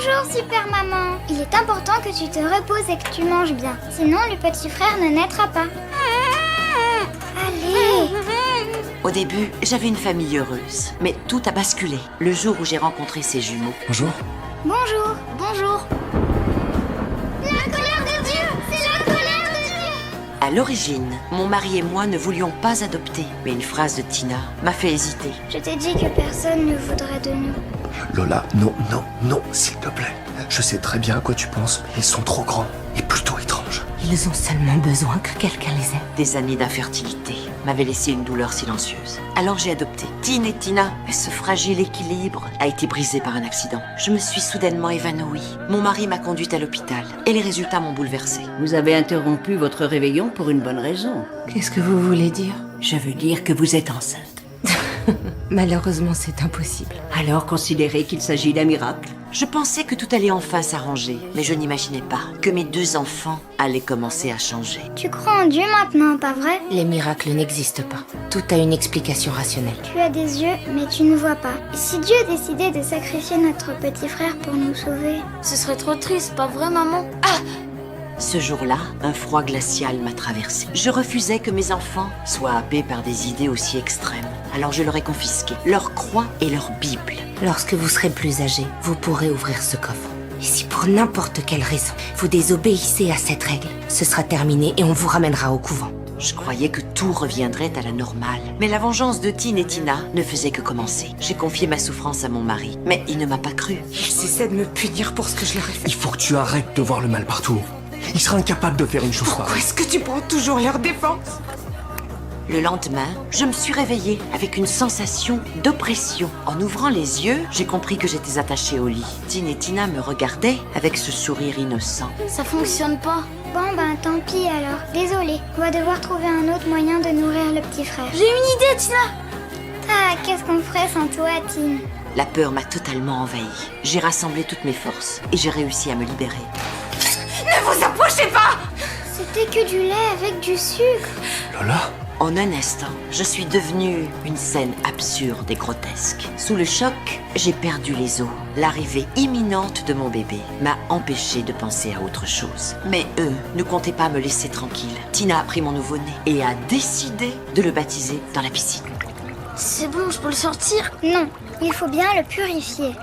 Bonjour, super maman. Il est important que tu te reposes et que tu manges bien. Sinon, le petit frère ne naîtra pas. Allez. Au début, j'avais une famille heureuse. Mais tout a basculé le jour où j'ai rencontré ces jumeaux. Bonjour. Bonjour. Bonjour. La colère de Dieu. C'est la colère de Dieu. À l'origine, mon mari et moi ne voulions pas adopter. Mais une phrase de Tina m'a fait hésiter. Je t'ai dit que personne ne voudrait de nous. Lola, non, non, non, s'il te plaît. Je sais très bien à quoi tu penses, mais ils sont trop grands et plutôt étranges. Ils ont seulement besoin que quelqu'un les aime. Des années d'infertilité m'avaient laissé une douleur silencieuse. Alors j'ai adopté Tine et Tina. Mais ce fragile équilibre a été brisé par un accident. Je me suis soudainement évanouie. Mon mari m'a conduite à l'hôpital et les résultats m'ont bouleversée. Vous avez interrompu votre réveillon pour une bonne raison. Qu'est-ce que vous voulez dire? Je veux dire que vous êtes enceinte. Malheureusement, c'est impossible. Alors considérez qu'il s'agit d'un miracle. Je pensais que tout allait enfin s'arranger, mais je n'imaginais pas que mes 2 enfants allaient commencer à changer. Tu crois en Dieu maintenant, pas vrai? Les miracles n'existent pas. Tout a une explication rationnelle. Tu as des yeux, mais tu ne vois pas. Et si Dieu décidait de sacrifier notre petit frère pour nous sauver? Ce serait trop triste, pas vrai, maman? Ce jour-là, un froid glacial m'a traversé. Je refusais que mes enfants soient happés par des idées aussi extrêmes. Alors je leur ai confisqué leur croix et leur Bible. Lorsque vous serez plus âgé, vous pourrez ouvrir ce coffre. Et si pour n'importe quelle raison, vous désobéissez à cette règle, ce sera terminé et on vous ramènera au couvent. Je croyais que tout reviendrait à la normale. Mais la vengeance de Tine et Tina ne faisait que commencer. J'ai confié ma souffrance à mon mari, mais il ne m'a pas cru. Ils essaient de me punir pour ce que je leur ai fait. Il faut que tu arrêtes de voir le mal partout. Il sera incapable de faire une chose pareille. Est-ce que tu prends toujours leur défense? Le lendemain, je me suis réveillée avec une sensation d'oppression. En ouvrant les yeux, j'ai compris que j'étais attachée au lit. Tine et Tina me regardaient avec ce sourire innocent. Ça fonctionne pas. Bon ben tant pis alors. Désolée, on va devoir trouver un autre moyen de nourrir le petit frère. J'ai une idée, Tina. Ah, qu'est-ce qu'on ferait sans toi, Tine? La peur m'a totalement envahie. J'ai rassemblé toutes mes forces et j'ai réussi à me libérer. Ne vous approchez pas! C'était que du lait avec du sucre. Lola? En un instant, je suis devenue une scène absurde et grotesque. Sous le choc, j'ai perdu les os. L'arrivée imminente de mon bébé m'a empêché de penser à autre chose. Mais eux ne comptaient pas me laisser tranquille. Tina a pris mon nouveau-né et a décidé de le baptiser dans la piscine. C'est bon, je peux le sortir. Non, il faut bien le purifier.